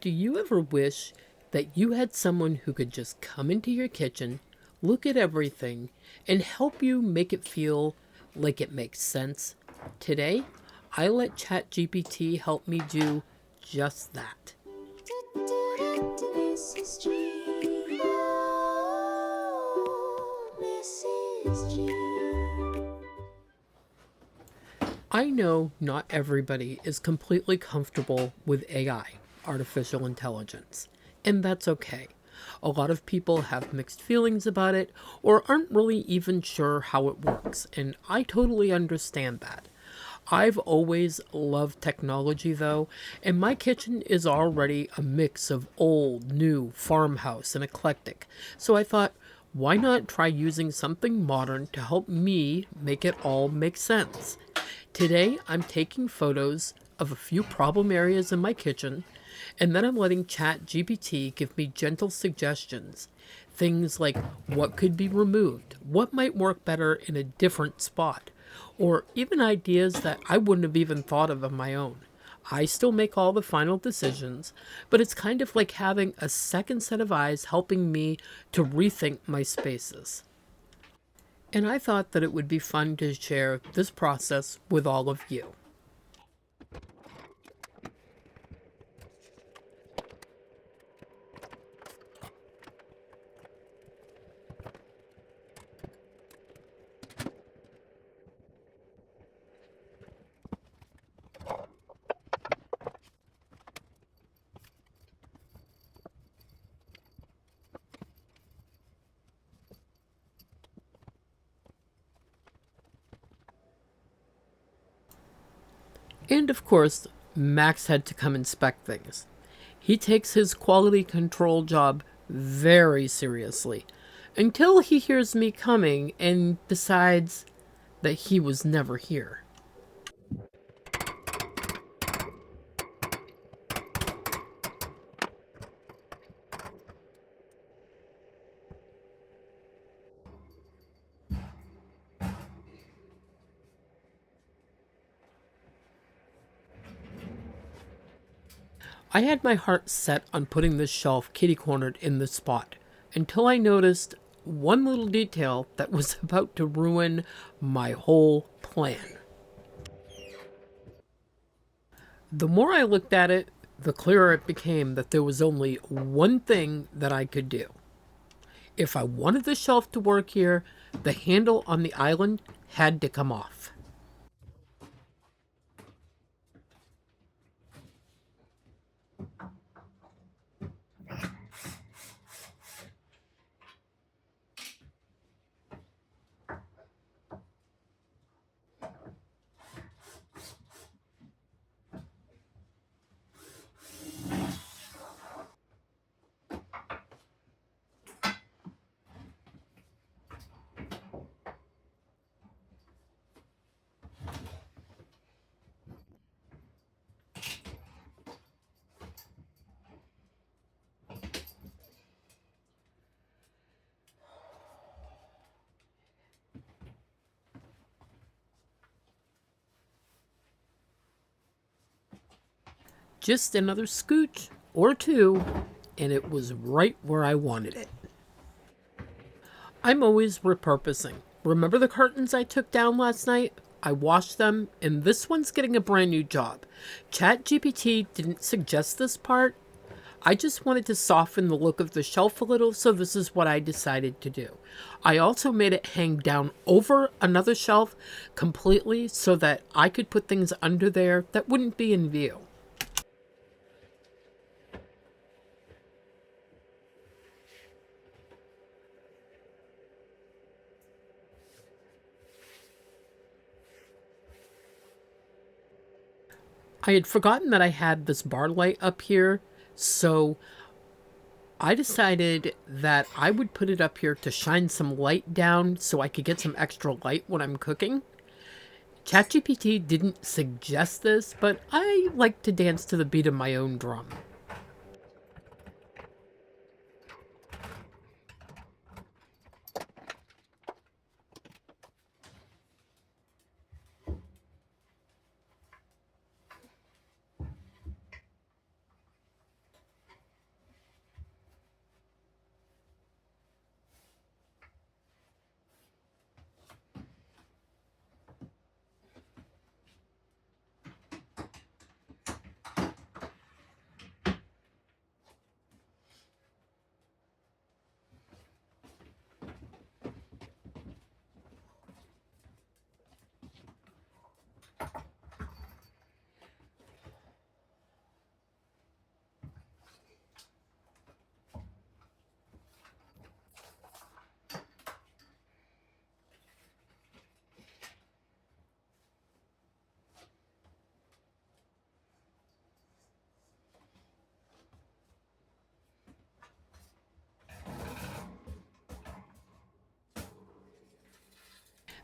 Do you ever wish that you had someone who could just come into your kitchen, look at everything, and help you make it feel like it makes sense? Today, I let ChatGPT help me do just that. Mrs. G. Oh, Mrs. G. I know not everybody is completely comfortable with AI, artificial intelligence, and that's okay. A lot of people have mixed feelings about it or aren't really even sure how it works, and I totally understand that. I've always loved technology though, and my kitchen is already a mix of old, new, farmhouse, and eclectic, so I thought, why not try using something modern to help me make it all make sense? Today, I'm taking photos of a few problem areas in my kitchen, and then I'm letting ChatGPT give me gentle suggestions. Things like what could be removed, what might work better in a different spot, or even ideas that I wouldn't have even thought of on my own. I still make all the final decisions, but it's kind of like having a second set of eyes helping me to rethink my spaces. And I thought that it would be fun to share this process with all of you. And of course, Max had to come inspect things. He takes his quality control job very seriously until he hears me coming and decides that he was never here. I had my heart set on putting this shelf kitty cornered in this spot until I noticed one little detail that was about to ruin my whole plan. The more I looked at it, the clearer it became that there was only one thing that I could do. If I wanted the shelf to work here, the handle on the island had to come off. Just another scooch or two, and it was right where I wanted it. I'm always repurposing. Remember the curtains I took down last night? I washed them, and this one's getting a brand new job. ChatGPT didn't suggest this part. I just wanted to soften the look of the shelf a little, so this is what I decided to do. I also made it hang down over another shelf completely so that I could put things under there that wouldn't be in view. I had forgotten that I had this bar light up here, so I decided that I would put it up here to shine some light down so I could get some extra light when I'm cooking. ChatGPT didn't suggest this, but I like to dance to the beat of my own drum.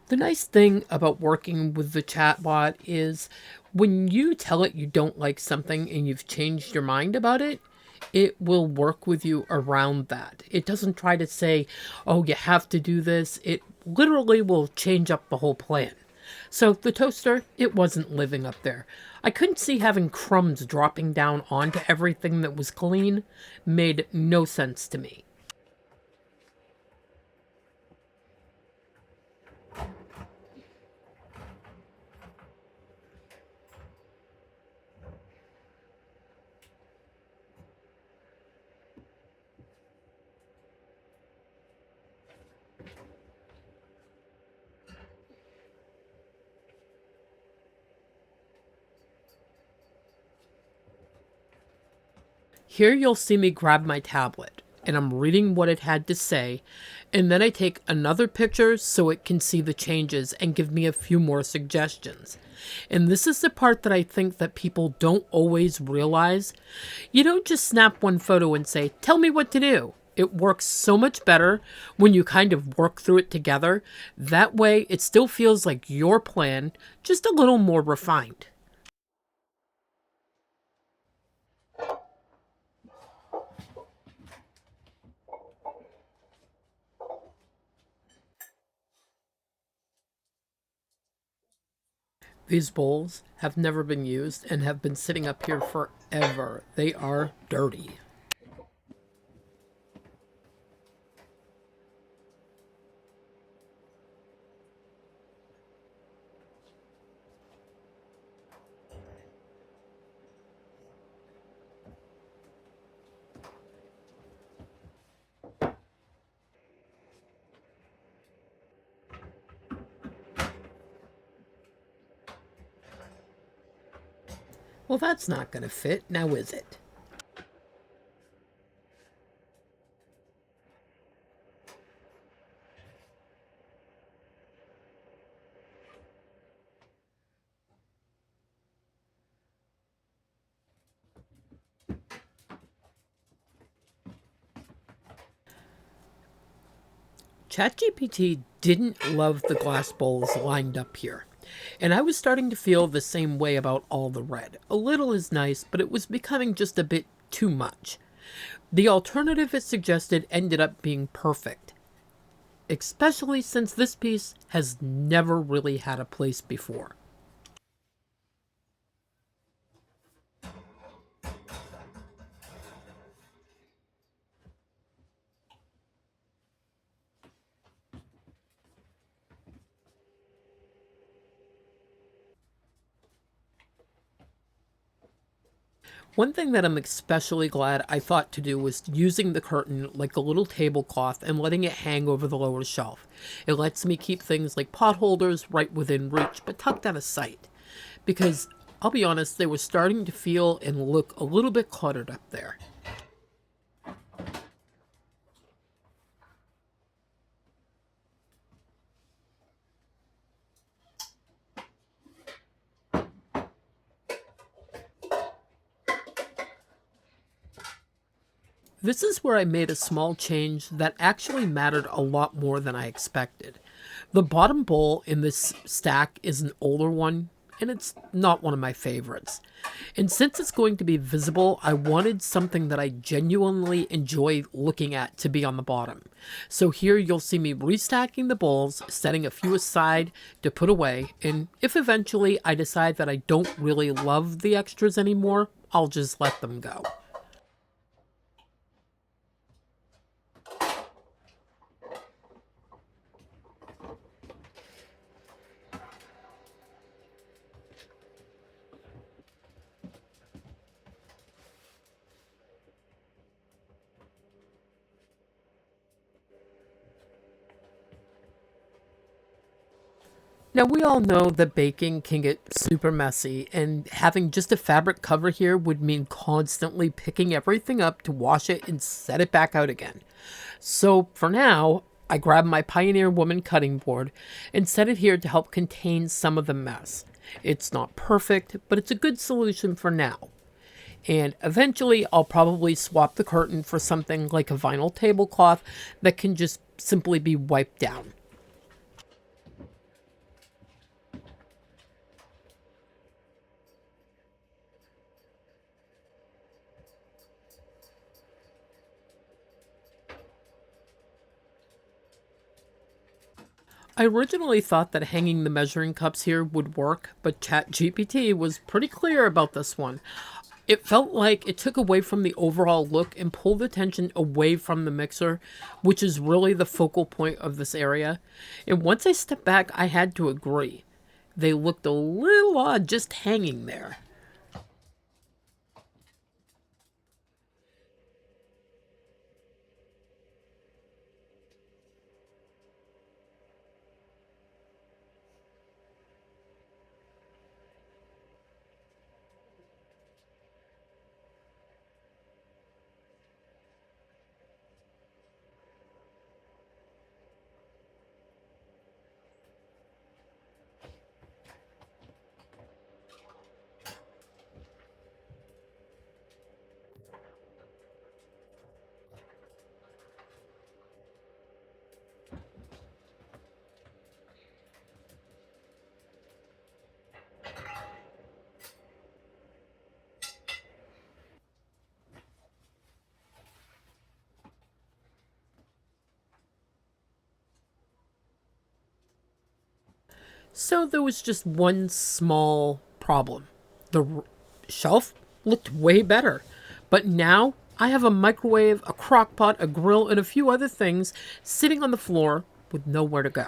The nice thing about working with the chatbot is when you tell it you don't like something and you've changed your mind about it, it will work with you around that. It doesn't try to say, oh, you have to do this. It literally will change up the whole plan. So the toaster, it wasn't living up there. I couldn't see having crumbs dropping down onto everything that was clean. Made no sense to me. Here you'll see me grab my tablet, and I'm reading what it had to say, and then I take another picture so it can see the changes and give me a few more suggestions. And this is the part that I think that people don't always realize. You don't just snap one photo and say, tell me what to do. It works so much better when you kind of work through it together. That way, it still feels like your plan, just a little more refined. These bowls have never been used and have been sitting up here forever. They are dirty. Well, that's not going to fit, now is it? ChatGPT didn't love the glass bowls lined up here. And I was starting to feel the same way about all the red. A little is nice, but it was becoming just a bit too much. The alternative it suggested ended up being perfect, especially since this piece has never really had a place before. One thing that I'm especially glad I thought to do was using the curtain like a little tablecloth and letting it hang over the lower shelf. It lets me keep things like pot holders right within reach, but tucked out of sight. Because, I'll be honest, they were starting to feel and look a little bit cluttered up there. This is where I made a small change that actually mattered a lot more than I expected. The bottom bowl in this stack is an older one, and it's not one of my favorites. And since it's going to be visible, I wanted something that I genuinely enjoy looking at to be on the bottom. So here you'll see me restacking the bowls, setting a few aside to put away, and if eventually I decide that I don't really love the extras anymore, I'll just let them go. Now, we all know that baking can get super messy, and having just a fabric cover here would mean constantly picking everything up to wash it and set it back out again. So, for now, I grabbed my Pioneer Woman cutting board and set it here to help contain some of the mess. It's not perfect, but it's a good solution for now. And eventually, I'll probably swap the curtain for something like a vinyl tablecloth that can just simply be wiped down. I originally thought that hanging the measuring cups here would work, but ChatGPT was pretty clear about this one. It felt like it took away from the overall look and pulled attention away from the mixer, which is really the focal point of this area. And once I stepped back, I had to agree. They looked a little odd just hanging there. So there was just one small problem. The shelf looked way better, but now I have a microwave, a crock pot, a grill, and a few other things sitting on the floor with nowhere to go.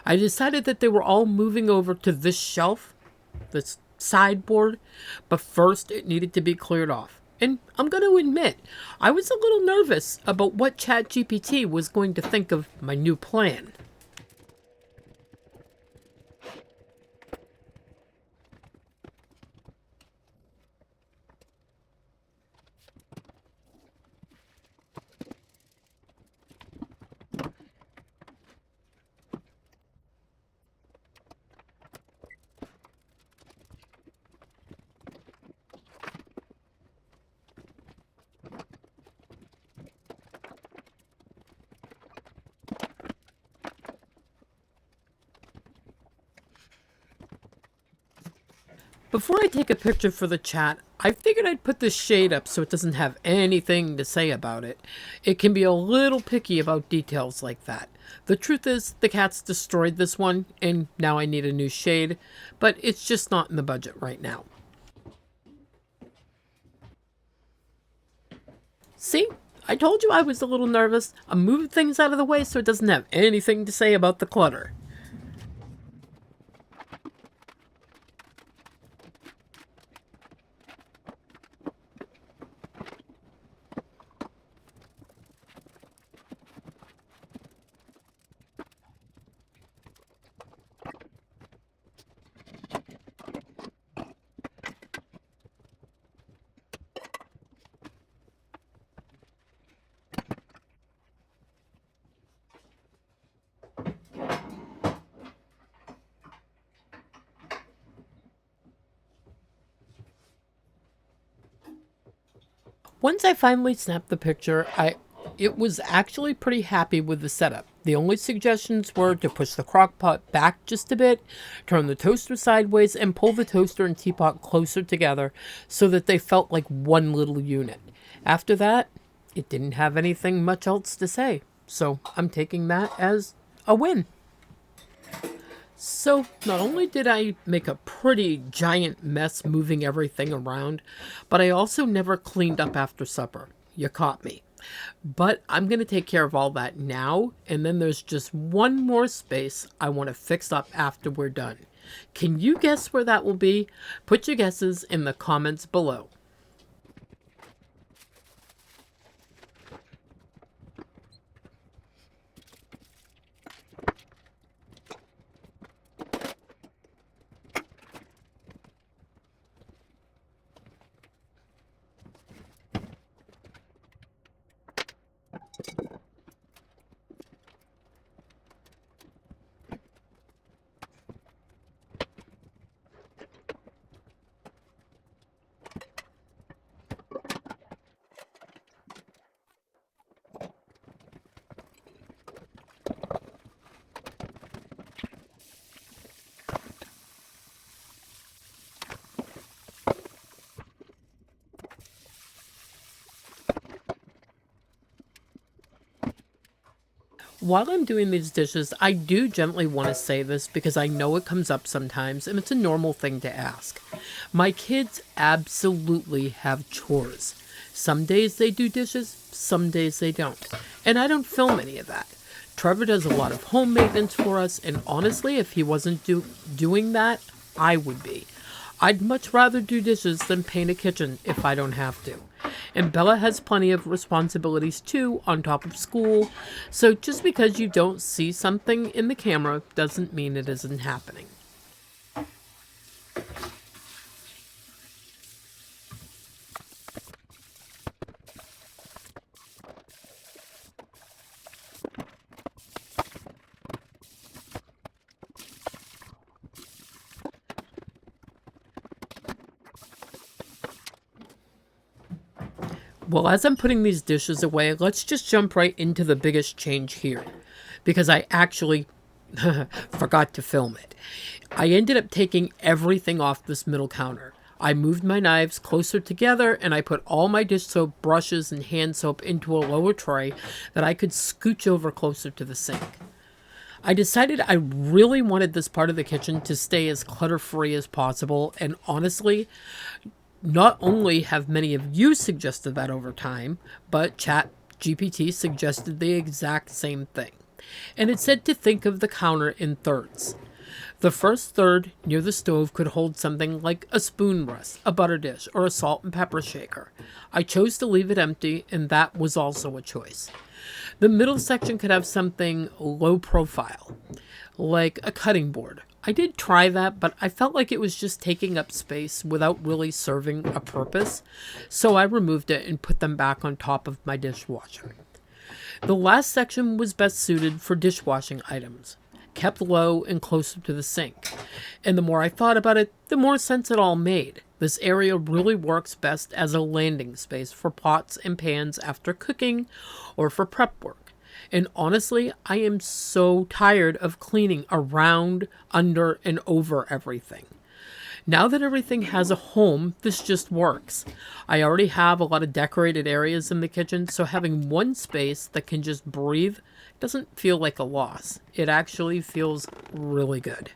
I decided that they were all moving over to this shelf, this sideboard, but first it needed to be cleared off. And I'm going to admit, I was a little nervous about what ChatGPT was going to think of my new plan. Before I take a picture for the chat, I figured I'd put this shade up so it doesn't have anything to say about it. It can be a little picky about details like that. The truth is, the cats destroyed this one, and now I need a new shade, but it's just not in the budget right now. See? I told you I was a little nervous. I'm moving things out of the way so it doesn't have anything to say about the clutter. Once I finally snapped the picture, it was actually pretty happy with the setup. The only suggestions were to push the crock pot back just a bit, turn the toaster sideways, and pull the toaster and teapot closer together so that they felt like one little unit. After that, it didn't have anything much else to say, so I'm taking that as a win. So, not only did I make a pretty giant mess moving everything around, but I also never cleaned up after supper. You caught me. But I'm going to take care of all that now, and then there's just one more space I want to fix up after we're done. Can you guess where that will be? Put your guesses in the comments below. While I'm doing these dishes, I do gently want to say this because I know it comes up sometimes and it's a normal thing to ask. My kids absolutely have chores. Some days they do dishes, some days they don't. And I don't film any of that. Trevor does a lot of home maintenance for us, and honestly, if he wasn't doing that, I would be. I'd much rather do dishes than paint a kitchen if I don't have to. And Bella has plenty of responsibilities too on top of school, so just because you don't see something in the camera doesn't mean it isn't happening. Well, as I'm putting these dishes away, let's just jump right into the biggest change here, because I actually forgot to film it. I ended up taking everything off this middle counter. I moved my knives closer together and I put all my dish soap, brushes, and hand soap into a lower tray that I could scooch over closer to the sink. I decided I really wanted this part of the kitchen to stay as clutter-free as possible, and honestly, not only have many of you suggested that over time, but ChatGPT suggested the exact same thing. And it said to think of the counter in thirds. The first third near the stove could hold something like a spoon rest, a butter dish, or a salt and pepper shaker. I chose to leave it empty, and that was also a choice. The middle section could have something low profile, like a cutting board. I did try that, but I felt like it was just taking up space without really serving a purpose, so I removed it and put them back on top of my dishwasher. The last section was best suited for dishwashing items, kept low and closer to the sink. And the more I thought about it, the more sense it all made. This area really works best as a landing space for pots and pans after cooking or for prep work. And honestly, I am so tired of cleaning around, under, and over everything. Now that everything has a home, this just works. I already have a lot of decorated areas in the kitchen, so having one space that can just breathe doesn't feel like a loss. It actually feels really good.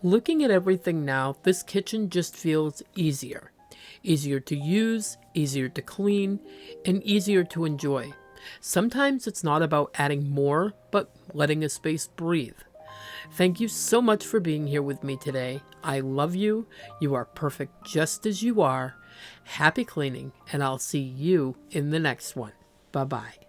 Looking at everything now, this kitchen just feels easier. Easier to use, easier to clean, and easier to enjoy. Sometimes it's not about adding more, but letting a space breathe. Thank you so much for being here with me today. I love you. You are perfect just as you are. Happy cleaning, and I'll see you in the next one. Bye-bye.